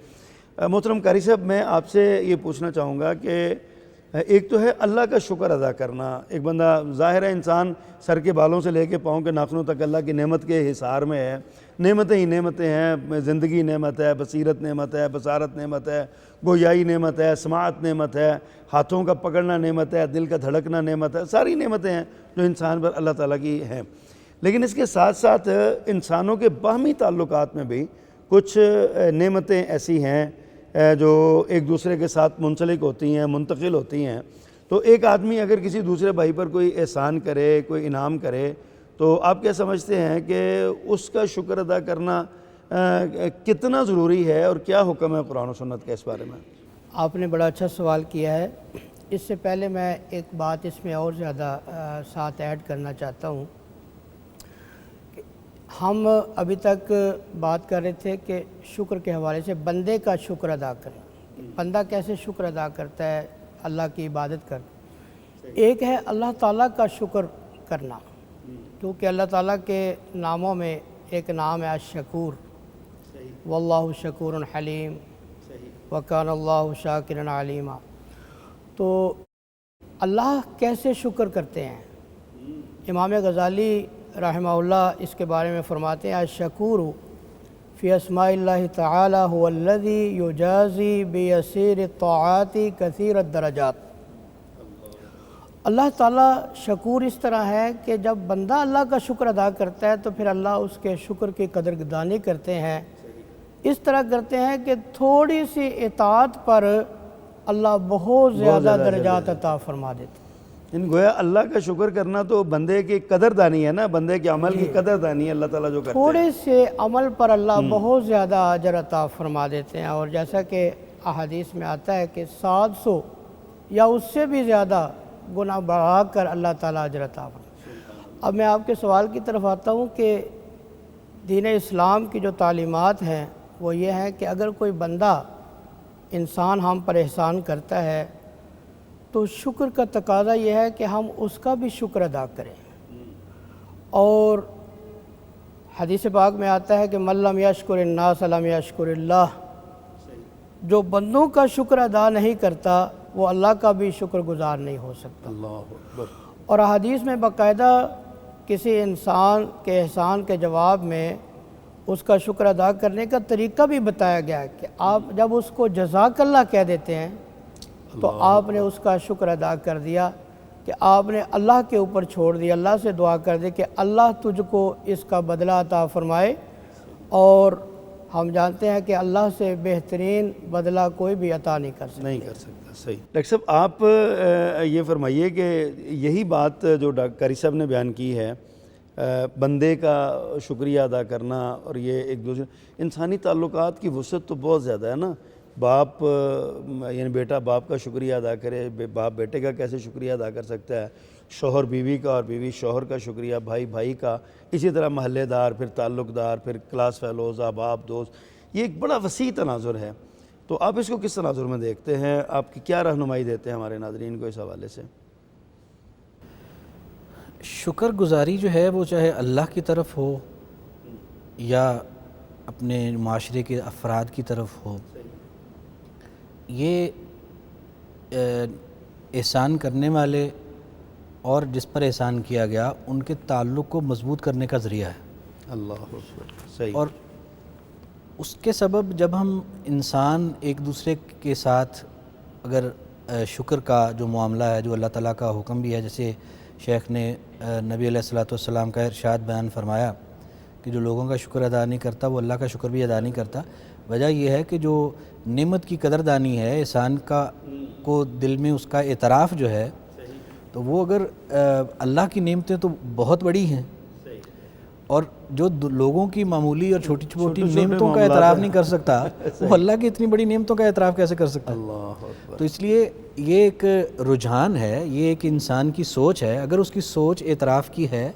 محترم قاری صاحب، میں آپ سے یہ پوچھنا چاہوں گا کہ ایک تو ہے اللہ کا شکر ادا کرنا۔ ایک بندہ، ظاہر ہے انسان سر کے بالوں سے لے کے پاؤں کے ناخنوں تک اللہ کی نعمت کے حصار میں ہے، نعمتیں ہی نعمتیں ہیں، زندگی نعمت ہے، بصیرت نعمت ہے، بصارت نعمت ہے، گویائی نعمت ہے، سماعت نعمت ہے، ہاتھوں کا پکڑنا نعمت ہے، دل کا دھڑکنا نعمت ہے، ساری نعمتیں ہیں جو انسان پر اللہ تعالیٰ کی ہیں۔ لیکن اس کے ساتھ ساتھ انسانوں کے باہمی تعلقات میں بھی کچھ نعمتیں ایسی ہیں جو ایک دوسرے کے ساتھ منسلک ہوتی ہیں، منتقل ہوتی ہیں۔ تو ایک آدمی اگر کسی دوسرے بھائی پر کوئی احسان کرے، کوئی انعام کرے، تو آپ کیا سمجھتے ہیں کہ اس کا شکر ادا کرنا کتنا ضروری ہے، اور کیا حکم ہے قرآن و سنت کا اس بارے میں؟ آپ نے بڑا اچھا سوال کیا ہے۔ اس سے پہلے میں ایک بات اس میں اور زیادہ ساتھ ایڈ کرنا چاہتا ہوں۔ ہم ابھی تک بات کر رہے تھے کہ شکر کے حوالے سے بندے کا شکر ادا کرنا، بندہ کیسے شکر ادا کرتا ہے، اللہ کی عبادت کرتا۔ ایک ہے اللہ تعالیٰ کا شکر کرنا، کیونکہ اللہ تعالیٰ کے ناموں میں ایک نام ہے الشکور، واللہ شکور حلیم، وکان اللہ شاکرا علیما۔ تو اللہ کیسے شکر کرتے ہیں؟ امام غزالی رحمہ اللہ اس کے بارے میں فرماتے ہیں الشکور فی اسماء اللہ تعالی هو الذی یجازی بیسیر الطاعات کثیر الدرجات۔ اللہ تعالیٰ شکور اس طرح ہے کہ جب بندہ اللہ کا شکر ادا کرتا ہے تو پھر اللہ اس کے شکر کی قدردانی کرتے ہیں، اس طرح کرتے ہیں کہ تھوڑی سی اطاعت پر اللہ بہت زیادہ درجات عطا فرما دیتے ہیں۔ گویا اللہ کا شکر کرنا تو بندے کی قدردانی ہے نا، بندے کے عمل کی قدردانی ہے اللہ تعالیٰ جو کرتے ہیں۔ تھوڑے سے عمل پر اللہ بہت زیادہ اجر عطا فرما دیتے ہیں، اور جیسا کہ احادیث میں آتا ہے کہ 700 یا اس سے بھی زیادہ گناہ بڑھا کر اللہ تعالیٰ اجر عطا فرما۔ اب میں آپ کے سوال کی طرف آتا ہوں کہ دین اسلام کی جو تعلیمات ہیں وہ یہ ہے کہ اگر کوئی بندہ انسان ہم پر احسان کرتا ہے تو شکر کا تقاضا یہ ہے کہ ہم اس کا بھی شکر ادا کریں، اور حدیث پاک میں آتا ہے کہ من لم یشکر الناس لم یشکر اللہ، جو بندوں کا شکر ادا نہیں کرتا وہ اللہ کا بھی شکر گزار نہیں ہو سکتا۔ اللہ اکبر۔ اور حدیث میں باقاعدہ کسی انسان کے احسان کے جواب میں اس کا شکر ادا کرنے کا طریقہ بھی بتایا گیا ہے کہ آپ جب اس کو جزاک اللہ کہہ دیتے ہیں تو آپ نے اس کا شکر ادا کر دیا، کہ آپ نے اللہ کے اوپر چھوڑ دیا، اللہ سے دعا کر دی کہ اللہ تجھ کو اس کا بدلہ عطا فرمائے، اور ہم جانتے ہیں کہ اللہ سے بہترین بدلہ کوئی بھی عطا نہیں کر سکتا۔ نہیں کر سکتا، صحیح۔ ڈاکٹر صاحب آپ یہ فرمائیے کہ یہی بات جو قاری صاحب نے بیان کی ہے، بندے کا شکریہ ادا کرنا، اور یہ ایک دوسرے انسانی تعلقات کی وسعت تو بہت زیادہ ہے نا۔ باپ یعنی بیٹا باپ کا شکریہ ادا کرے، باپ بیٹے کا کیسے شکریہ ادا کر سکتا ہے، شوہر بیوی کا اور بیوی شوہر کا شکریہ، بھائی بھائی کا، اسی طرح محلے دار، پھر تعلق دار، پھر کلاس فیلوز، احباب، دوست، یہ ایک بڑا وسیع تناظر ہے۔ تو آپ اس کو کس تناظر میں دیکھتے ہیں؟ آپ کی کیا رہنمائی دیتے ہیں ہمارے ناظرین کو اس حوالے سے؟ شکر گزاری جو ہے وہ چاہے اللہ کی طرف ہو یا اپنے معاشرے کے افراد کی طرف ہو، یہ احسان کرنے والے اور جس پر احسان کیا گیا ان کے تعلق کو مضبوط کرنے کا ذریعہ ہے۔ اللہ اکبر، صحیح۔ اور اس کے سبب جب ہم انسان ایک دوسرے کے ساتھ اگر شکر کا جو معاملہ ہے، جو اللہ تعالیٰ کا حکم بھی ہے، جیسے شیخ نے نبی علیہ الصلوۃ والسلام کا ارشاد بیان فرمایا کہ جو لوگوں کا شکر ادا نہیں کرتا وہ اللہ کا شکر بھی ادا نہیں کرتا۔ وجہ یہ ہے کہ جو نعمت کی قدردانی ہے، احسان کا کو دل میں اس کا اعتراف جو ہے، تو وہ اگر اللہ کی نعمتیں تو بہت بڑی ہیں، اور جو لوگوں کی معمولی اور چھوٹی چھوٹی نعمتوں کا اعتراف نہیں کر سکتا، وہ اللہ کی اتنی بڑی نعمتوں کا اعتراف کیسے کر سکتا ہے؟ اللہ اکبر۔ تو اس لیے یہ ایک رجحان ہے، یہ ایک انسان کی سوچ ہے۔ اگر اس کی سوچ اعتراف کی ہے،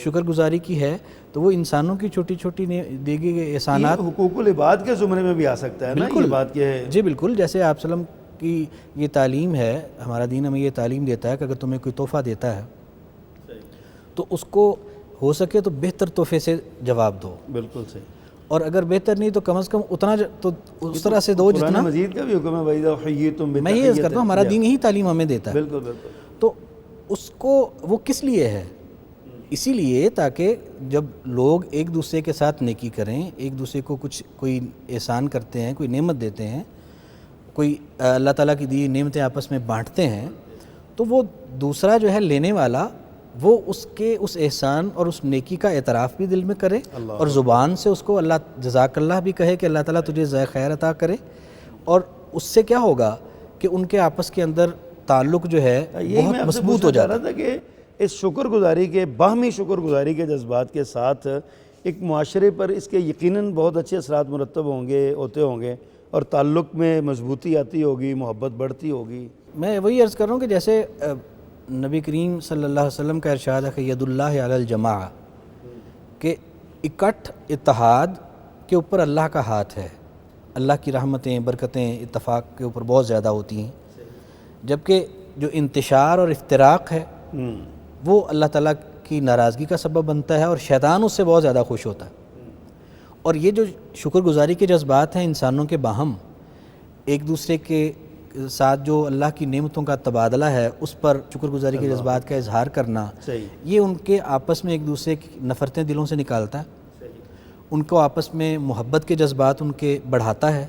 شکر گزاری کی ہے، تو وہ انسانوں کی چھوٹی چھوٹی دیے گئے احسانات، یہ حقوق العباد کے زمرے میں بھی آ سکتا ہے نا یہ بات کہ جی بالکل، جیسے آپ وسلم کی یہ تعلیم ہے، ہمارا دین ہمیں یہ تعلیم دیتا ہے کہ اگر تمہیں کوئی تحفہ دیتا ہے تو اس کو ہو سکے تو بہتر تحفے سے جواب دو، بالکل صحیح۔ اور اگر بہتر نہیں تو کم از کم اتنا تو اس طرح سے دو جتنا، قرآن مجید کا بھی حکم ہے وَإِذَا حُيِّيتُم میں یہ عرض کرتا ہوں ہمارا دین یہی تعلیم ہمیں دیتا ہے۔ بالکل بالکل۔ تو اس کو وہ کس لیے ہے؟ اسی لیے تاکہ جب لوگ ایک دوسرے کے ساتھ نیکی کریں، ایک دوسرے کو کوئی احسان کرتے ہیں، کوئی نعمت دیتے ہیں، کوئی اللہ تعالیٰ کی دی نعمتیں آپس میں بانٹتے ہیں، تو وہ دوسرا جو ہے لینے والا، وہ اس احسان اور اس نیکی کا اعتراف بھی دل میں کرے، اور زبان سے اس کو اللہ جزاک اللہ بھی کہے کہ اللہ تعالیٰ تجھے جزائے خیر عطا کرے۔ اور اس سے کیا ہوگا کہ ان کے آپس کے اندر تعلق جو ہے بہت مضبوط ہو جاتا ہے۔ تھا کہ اس شکر گزاری کے، باہمی شکر گزاری کے جذبات کے ساتھ ایک معاشرے پر اس کے یقیناً بہت اچھے اثرات مرتب ہوتے ہوں گے اور تعلق میں مضبوطی آتی ہوگی، محبت بڑھتی ہوگی۔ میں وہی عرض کر رہا ہوں کہ جیسے نبی کریم صلی اللہ علیہ وسلم کا ارشاد ہے کہ ید اللہ علی الجماع، کہ اکٹھ اتحاد کے اوپر اللہ کا ہاتھ ہے، اللہ کی رحمتیں، برکتیں اتفاق کے اوپر بہت زیادہ ہوتی ہیں، جبکہ جو انتشار اور افتراق ہے وہ اللہ تعالیٰ کی ناراضگی کا سبب بنتا ہے، اور شیطان اس سے بہت زیادہ خوش ہوتا ہے۔ اور یہ جو شکر گزاری کے جذبات ہیں انسانوں کے باہم، ایک دوسرے کے ساتھ جو اللہ کی نعمتوں کا تبادلہ ہے، اس پر شکر گزاری کے جذبات کا اظہار کرنا، یہ ان کے آپس میں ایک دوسرے کی نفرتیں دلوں سے نکالتا ہے، ان کو آپس میں محبت کے جذبات ان کے بڑھاتا ہے،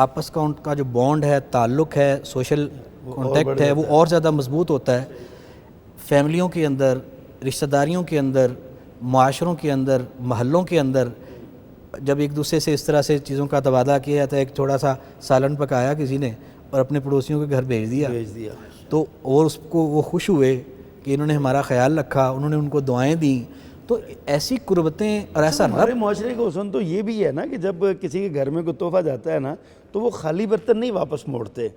آپس کا ان کا جو بانڈ ہے، تعلق ہے، سوشل کانٹیکٹ ہے، وہ اور زیادہ مضبوط ہوتا ہے۔ فیملیوں کے اندر، رشتہ داریوں کے اندر، معاشروں کے اندر، محلوں کے اندر جب ایک دوسرے سے اس طرح سے چیزوں کا تبادلہ کیا جاتا ہے، ایک تھوڑا سا سالن پکایا کسی نے اور اپنے پڑوسیوں کے گھر بھیج دیا تو اور اس کو وہ خوش ہوئے کہ انہوں نے ہمارا خیال رکھا، انہوں نے ان کو دعائیں دیں، تو ایسی قربتیں اور ایسا ہمارے معاشرے کا حسن تو یہ بھی ہے نا کہ جب کسی کے گھر میں کوئی تحفہ جاتا ہے نا تو وہ خالی برتن نہیں واپس موڑتے،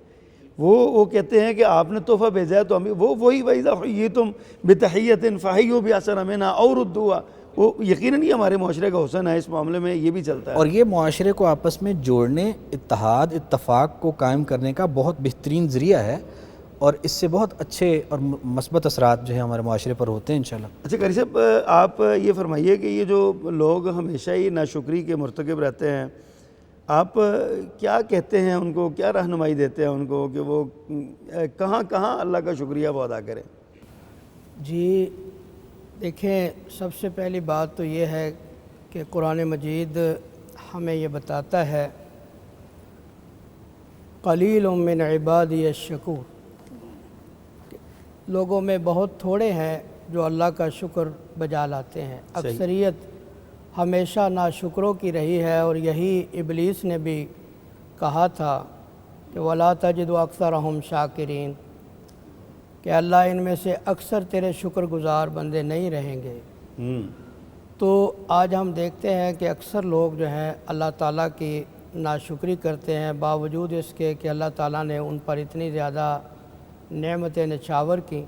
وہ کہتے ہیں کہ آپ نے تحفہ بھیجا ہے تو ہمیں وہی وَإِذَا حُيِّيتُم بِتَحِيَّةٍ فَحَيُّوا بِأَحْسَنَ مِنْهَا أَوْ رُدُّوهَا، وہ یقیناً یہ ہمارے معاشرے کا حسن ہے، اس معاملے میں یہ بھی چلتا ہے۔ اور یہ معاشرے کو آپس میں جوڑنے، اتحاد، اتفاق کو قائم کرنے کا بہت بہترین ذریعہ ہے، اور اس سے بہت اچھے اور مثبت اثرات جو ہیں ہمارے معاشرے پر ہوتے ہیں انشاءاللہ۔ اچھا قاری صاحب، آپ یہ فرمائیے کہ یہ جو لوگ ہمیشہ ہی ناشکری کے مرتکب رہتے ہیں، آپ کیا کہتے ہیں ان کو، کیا رہنمائی دیتے ہیں ان کو کہ وہ کہاں کہاں اللہ کا شکریہ وہ ادا کریں؟ جی دیکھیں، سب سے پہلی بات تو یہ ہے کہ قرآن مجید ہمیں یہ بتاتا ہے قلیل من عبادی الشکور، لوگوں میں بہت تھوڑے ہیں جو اللہ کا شکر بجا لاتے ہیں، اکثریت ہمیشہ ناشکروں کی رہی ہے، اور یہی ابلیس نے بھی کہا تھا کہ وَلَا تَجِدُ أَكْثَرَهُمْ شَاكِرِينَ، کہ اللہ ان میں سے اکثر تیرے شکر گزار بندے نہیں رہیں گے۔ تو آج ہم دیکھتے ہیں کہ اکثر لوگ جو ہیں اللہ تعالیٰ کی ناشکری کرتے ہیں، باوجود اس کے کہ اللہ تعالیٰ نے ان پر اتنی زیادہ نعمتیں نچھاور کی۔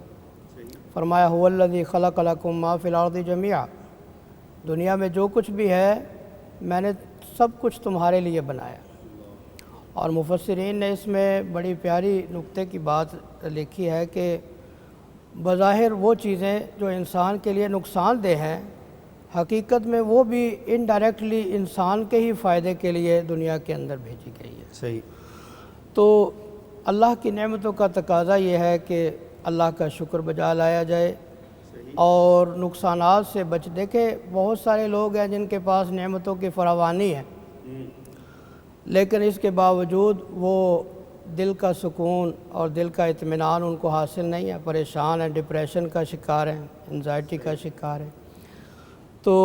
فرمایا هُوَ الَّذِي خَلَقَ لَكُم مَّا فِي الْأَرْضِ جَمِيعًا، دنیا میں جو کچھ بھی ہے میں نے سب کچھ تمہارے لیے بنایا۔ اور مفسرین نے اس میں بڑی پیاری نقطے کی بات لکھی ہے کہ بظاہر وہ چیزیں جو انسان کے لیے نقصان دہ ہیں، حقیقت میں وہ بھی انڈائریکٹلی انسان کے ہی فائدے کے لیے دنیا کے اندر بھیجی گئی ہے۔ صحیح۔ تو اللہ کی نعمتوں کا تقاضا یہ ہے کہ اللہ کا شکر بجا لایا جائے اور نقصانات سے دیکھیں بہت سارے لوگ ہیں جن کے پاس نعمتوں کی فراوانی ہے، لیکن اس کے باوجود وہ دل کا سکون اور دل کا اطمینان ان کو حاصل نہیں ہے، پریشان ہیں، ڈپریشن کا شکار ہیں، انزائٹی کا شکار ہیں۔ تو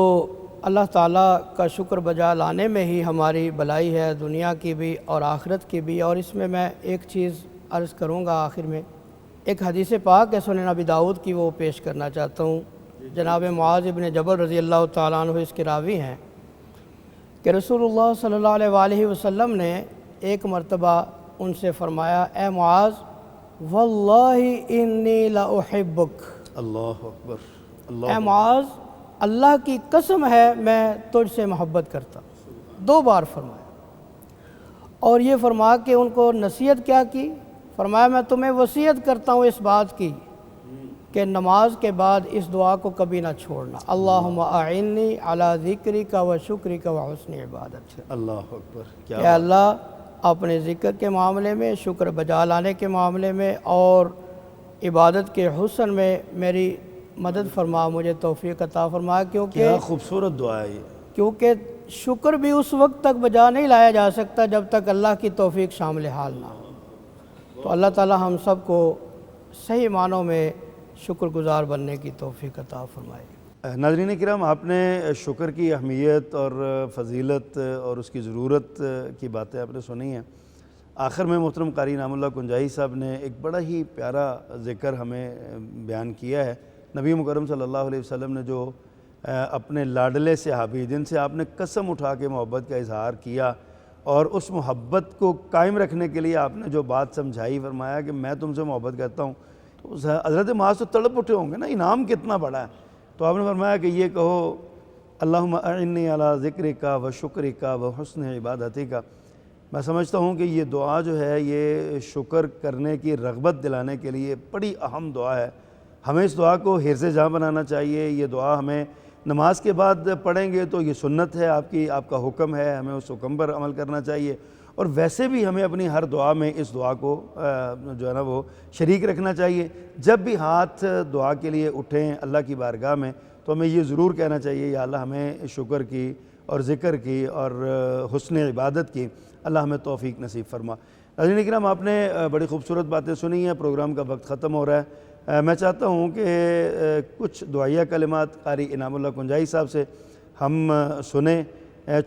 اللہ تعالیٰ کا شکر بجا لانے میں ہی ہماری بھلائی ہے، دنیا کی بھی اور آخرت کی بھی۔ اور اس میں ایک چیز عرض کروں گا آخر میں، ایک حدیث پاک ہے سنن ابی داؤد کی، وہ پیش کرنا چاہتا ہوں۔ جناب معاذ بن جبل رضی اللہ تعالیٰ عنہ اس کے راوی ہیں کہ رسول اللہ صلی اللہ علیہ وآلہ وسلم نے ایک مرتبہ ان سے فرمایا، اے معاذ واللہ انی لاحبک، اللہ اکبر، اللہ اے معاذ اللہ کی قسم ہے میں تجھ سے محبت کرتا ہوں۔ 2 بار فرمایا، اور یہ فرما کے ان کو نصیحت کیا کی؟ فرمایا میں تمہیں وصیت کرتا ہوں اس بات کی کہ نماز کے بعد اس دعا کو کبھی نہ چھوڑنا، اللہم اعنی علی ذکرک و شکرک و حسن عبادتک۔ اللہ اکبر، کیا کہ اللہ اپنے ذکر کے معاملے میں، شکر بجا لانے کے معاملے میں اور عبادت کے حسن میں میری مدد فرما، مجھے توفیق عطا فرما، کیا خوبصورت دعا ہے یہ۔ کیونکہ شکر بھی اس وقت تک بجا نہیں لایا جا سکتا جب تک اللہ کی توفیق شامل حال نہ ہو۔ تو اللہ تعالی ہم سب کو صحیح معنوں میں شکر گزار بننے کی توفیق عطا فرمائے۔ ناظرین کرام، آپ نے شکر کی اہمیت اور فضیلت اور اس کی ضرورت کی باتیں آپ نے سنی ہیں۔ آخر میں محترم قاری انعام اللہ کنجائی صاحب نے ایک بڑا ہی پیارا ذکر ہمیں بیان کیا ہے۔ نبی مکرم صلی اللہ علیہ وسلم نے جو اپنے لاڈلے صحابی جن سے آپ نے قسم اٹھا کے محبت کا اظہار کیا اور اس محبت کو قائم رکھنے کے لیے آپ نے جو بات سمجھائی، فرمایا کہ میں تم سے محبت کرتا ہوں، تو حضرت معاذ تو تڑپ اٹھے ہوں گے نا، انعام کتنا بڑا ہے۔ تو آپ نے فرمایا کہ یہ کہو اللہم اعنی علی ذکرک و شکرک و حسن عبادتک۔ میں سمجھتا ہوں کہ یہ دعا جو ہے یہ شکر کرنے کی رغبت دلانے کے لیے بڑی اہم دعا ہے۔ ہمیں اس دعا کو حرز جاں بنانا چاہیے۔ یہ دعا ہمیں نماز کے بعد پڑھیں گے تو یہ سنت ہے آپ کا حکم ہے، ہمیں اس حکم پر عمل کرنا چاہیے، اور ویسے بھی ہمیں اپنی ہر دعا میں اس دعا کو جو ہے نا وہ شریک رکھنا چاہیے۔ جب بھی ہاتھ دعا کے لیے اٹھیں اللہ کی بارگاہ میں تو ہمیں یہ ضرور کہنا چاہیے، یا اللہ ہمیں شکر کی اور ذکر کی اور حسن عبادت کی اللہ ہمیں توفیق نصیب فرما۔ ناظرین اکرام، آپ نے بڑی خوبصورت باتیں سنی ہیں، پروگرام کا وقت ختم ہو رہا ہے۔ میں چاہتا ہوں کہ کچھ دعائیہ کلمات قاری انعام اللہ کنجائی صاحب سے ہم سنیں،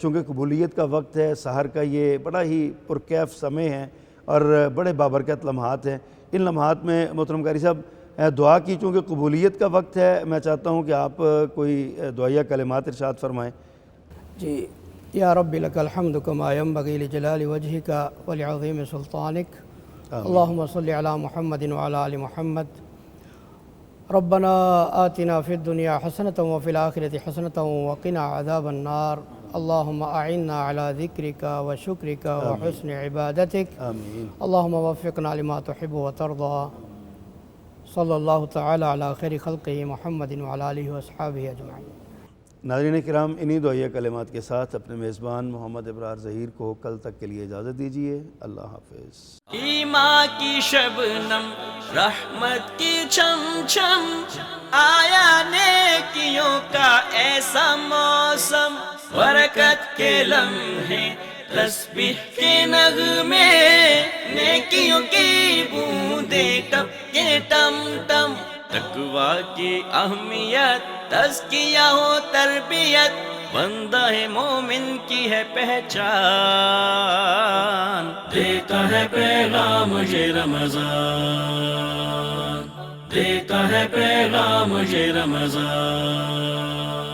چونکہ قبولیت کا وقت ہے، سحر کا یہ بڑا ہی پرکیف سمے ہے اور بڑے بابرکت لمحات ہیں۔ ان لمحات میں محترم قاری صاحب دعا کی چونکہ قبولیت کا وقت ہے، میں چاہتا ہوں کہ آپ کوئی دعائیہ کلمات ارشاد فرمائیں۔ جی، یا رب لک الحمد کما ینبغی لجلال وجہک ولعظیم سلطانک، اللہم صلی علی محمد وعلی آل محمد، ربنا آتنا فی الدنیا حسنۃ وفی الآخرۃ حسنۃ وقنا عذاب النار، اللہم اعنا علی ذکرک وشکرک وحسن عبادتک، آمین۔ اللہم وفقنا لما تحب وترضى، صلی اللہ تعالی علی خیر خلقہ محمد وعلی آلہ واصحابہ اجمعین۔ ناظرین کرام، انہی دعائیہ کلمات کے ساتھ اپنے میزبان محمد ابرار ظہیر کو کل تک کے لیے اجازت دیجیے۔ اللہ حافظ۔ ایمان کی شبنم رحمت کی چھم چھم، آیا نیکیوں کا ایسا موسم، برکت کے لمحے تسبیح کے نغمے، نیکیوں کی بوندیں ٹپ کے ٹم ٹم، تقویٰ کی اہمیت تزکیہ و تربیت، بندہ مومن کی ہے پہچان، دیتا ہے پیغام یہ رمضان، دیتا ہے پیغام یہ رمضان۔